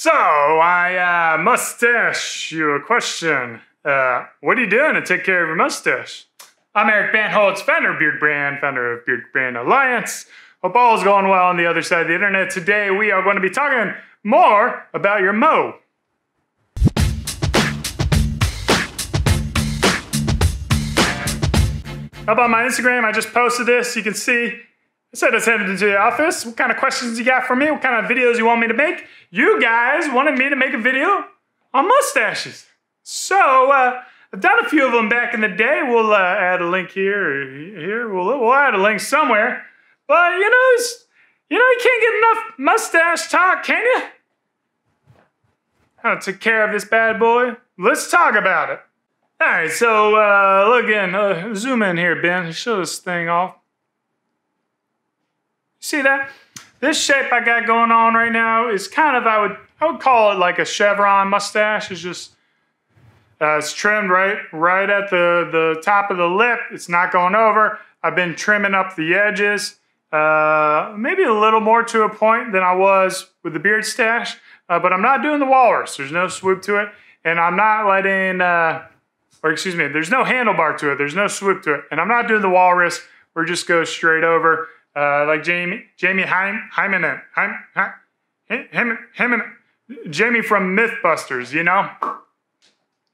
So, I must ask you a question. What are you doing to take care of your mustache? I'm Eric Bandholz, founder of Beardbrand, founder of Beardbrand Alliance. Hope all is going well on the other side of the internet. Today, we are going to be talking more about your mo. Up on my Instagram, I just posted this. You can see, I said I was headed into the office. What kind of questions you got for me? What kind of videos you want me to make? You guys wanted me to make a video on mustaches. So, I've done a few of them back in the day. We'll add a link here or here. We'll add a link somewhere. But, you can't get enough mustache talk, can you? How to take care of this bad boy? Let's talk about it. All right, so look again. Zoom in here, Ben. Show this thing off. See that? This shape I got going on right now is kind of, I would call it like a chevron mustache. It's just, it's trimmed right at the top of the lip. It's not going over. I've been trimming up the edges, maybe a little more to a point than I was with the beard stash, but I'm not doing the walrus. There's no swoop to it, and I'm not letting, there's no handlebar to it. There's no swoop to it, and I'm not doing the walrus. We're just go straight over. Like Jamie Jamie from Mythbusters, you know?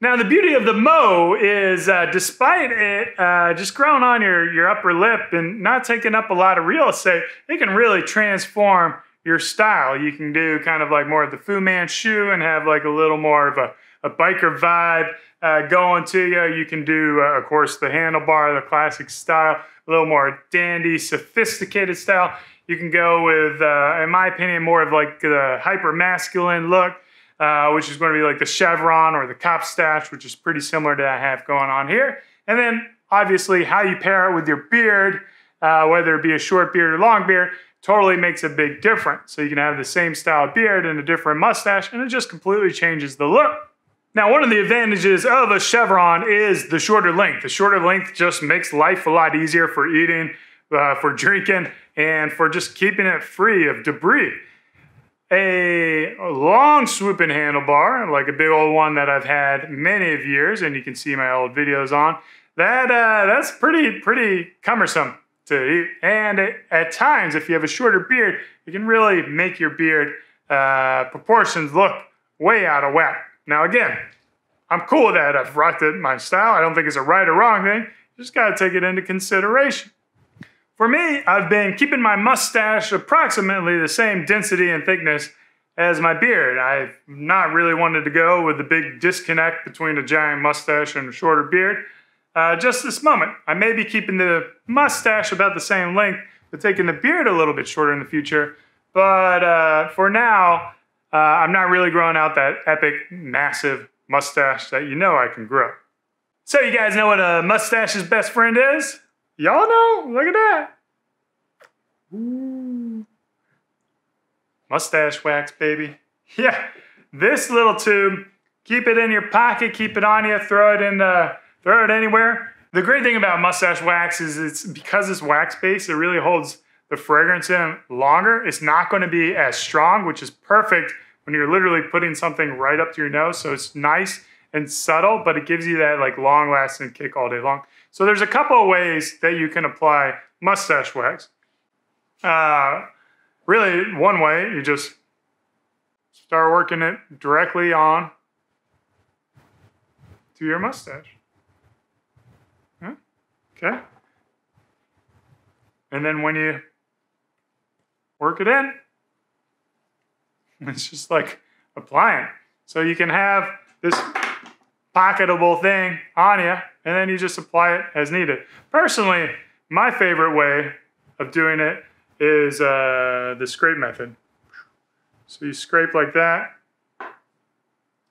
Now, the beauty of the mo is, despite it just growing on your upper lip and not taking up a lot of real estate, it can really transform your style. You can do kind of like more of the Fu Manchu and have like a little more of a biker vibe going to you. You can do, of course, the handlebar, the classic style, a little more dandy, sophisticated style. You can go with, in my opinion, more of like the hyper-masculine look, which is going to be like the chevron or the cop stash, which is pretty similar to what I have going on here. And then, obviously, how you pair it with your beard, whether it be a short beard or long beard, totally makes a big difference. So you can have the same style beard and a different mustache, and it just completely changes the look. Now, one of the advantages of a chevron is the shorter length. The shorter length just makes life a lot easier for eating, for drinking, and for just keeping it free of debris. A long swooping handlebar, like a big old one that I've had many of years, and you can see my old videos on, that's pretty cumbersome to eat. And at times, if you have a shorter beard, it can really make your beard proportions look way out of whack. Now again, I'm cool with that. I've rocked it my style. I don't think it's a right or wrong thing. You just gotta take it into consideration. For me, I've been keeping my mustache approximately the same density and thickness as my beard. I've not really wanted to go with the big disconnect between a giant mustache and a shorter beard. Just this moment, I may be keeping the mustache about the same length, but taking the beard a little bit shorter in the future. But for now, I'm not really growing out that epic, massive mustache that you know I can grow. So you guys know what a mustache's best friend is? Y'all know? Look at that. Ooh. Mustache wax, baby. Yeah, this little tube, keep it in your pocket, keep it on you, throw it anywhere. The great thing about mustache wax is because it's wax-based, it really holds the fragrance in longer. It's not going to be as strong, which is perfect when you're literally putting something right up to your nose. So it's nice and subtle, but it gives you that like long-lasting kick all day long. So there's a couple of ways that you can apply mustache wax. Really, one way, you just start working it directly on to your mustache. Huh? Okay. And then when you work it in, it's just like applying. So you can have this pocketable thing on you, and then you just apply it as needed. Personally, my favorite way of doing it is the scrape method. So you scrape like that.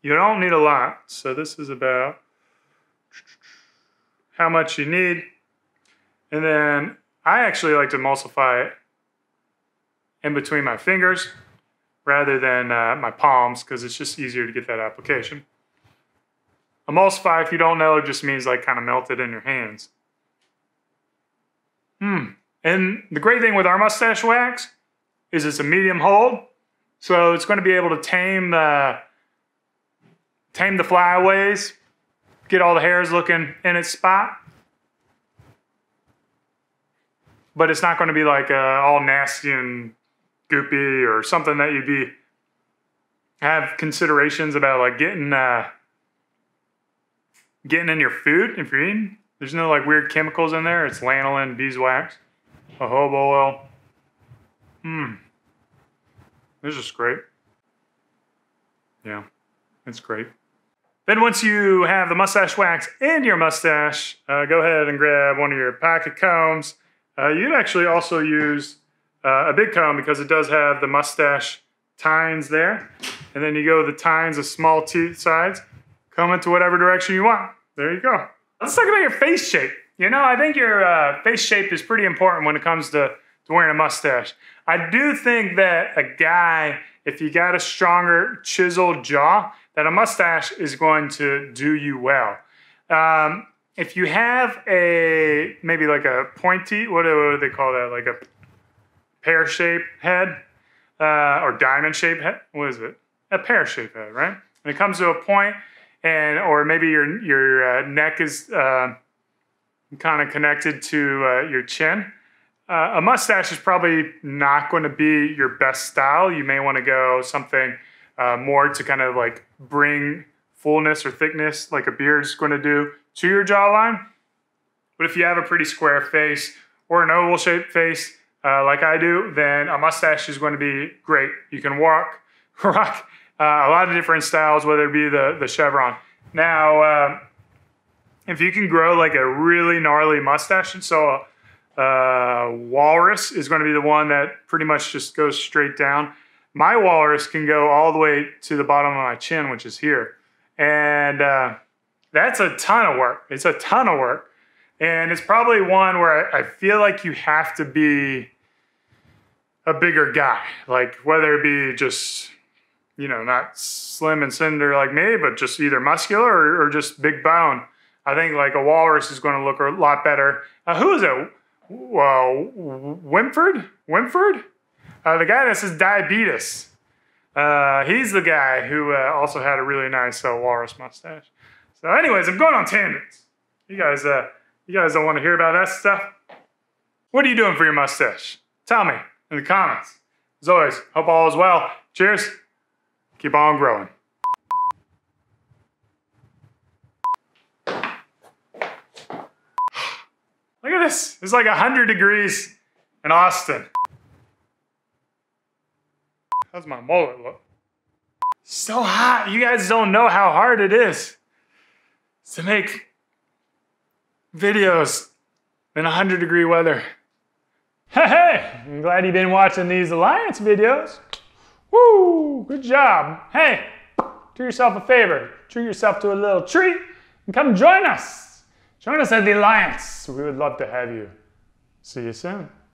You don't need a lot. So this is about how much you need. And then I actually like to emulsify it in between my fingers rather than my palms, because it's just easier to get that application. Emulsify, if you don't know, it just means like kind of melt it in your hands. And the great thing with our mustache wax is it's a medium hold. So it's going to be able to tame the flyaways, get all the hairs looking in its spot. But it's not going to be like all nasty and goopy or something that you'd have considerations about like getting in your food if you're eating. There's no like weird chemicals in there. It's lanolin, beeswax, jojoba oil. This is great. Yeah, it's great. Then once you have the mustache wax in your mustache, go ahead and grab one of your pocket combs. You can actually also use a big comb because it does have the mustache tines there. And then you go the tines of small teeth sides, comb it to whatever direction you want. There you go. Let's talk about your face shape. You know, I think your face shape is pretty important when it comes to wearing a mustache. I do think that a guy, if you got a stronger chiseled jaw, that a mustache is going to do you well. If you have maybe like a pointy, what do they call that? Like a pear-shaped head or diamond-shaped head? What is it? A pear-shaped head, right? When it comes to a point, or maybe your neck is kind of connected to your chin. A mustache is probably not going to be your best style. You may want to go something more to kind of like bring fullness or thickness like a beard is going to do to your jawline. But if you have a pretty square face or an oval shaped face like I do, then a mustache is going to be great. You can rock a lot of different styles, whether it be the chevron. Now, if you can grow like a really gnarly mustache, and so walrus is going to be the one that pretty much just goes straight down. My walrus can go all the way to the bottom of my chin, which is here. And that's a ton of work. It's a ton of work. And it's probably one where I feel like you have to be a bigger guy. Like whether it be just, you know, not slim and slender like me, but just either muscular or just big bone. I think like a walrus is going to look a lot better. Who is it? Wimford? The guy that says diabetes. He's the guy who also had a really nice walrus mustache. So anyways, I'm going on tangents. You guys don't want to hear about that stuff? What are you doing for your mustache? Tell me in the comments. As always, hope all is well. Cheers. Keep on growing. Look at this. It's like 100 degrees in Austin. How's my mullet look? So hot. You guys don't know how hard it is to make videos in 100-degree weather. Hey, I'm glad you've been watching these Alliance videos. Woo, good job. Hey, do yourself a favor. Treat yourself to a little treat and come join us. Join us at the Alliance. We would love to have you. See you soon.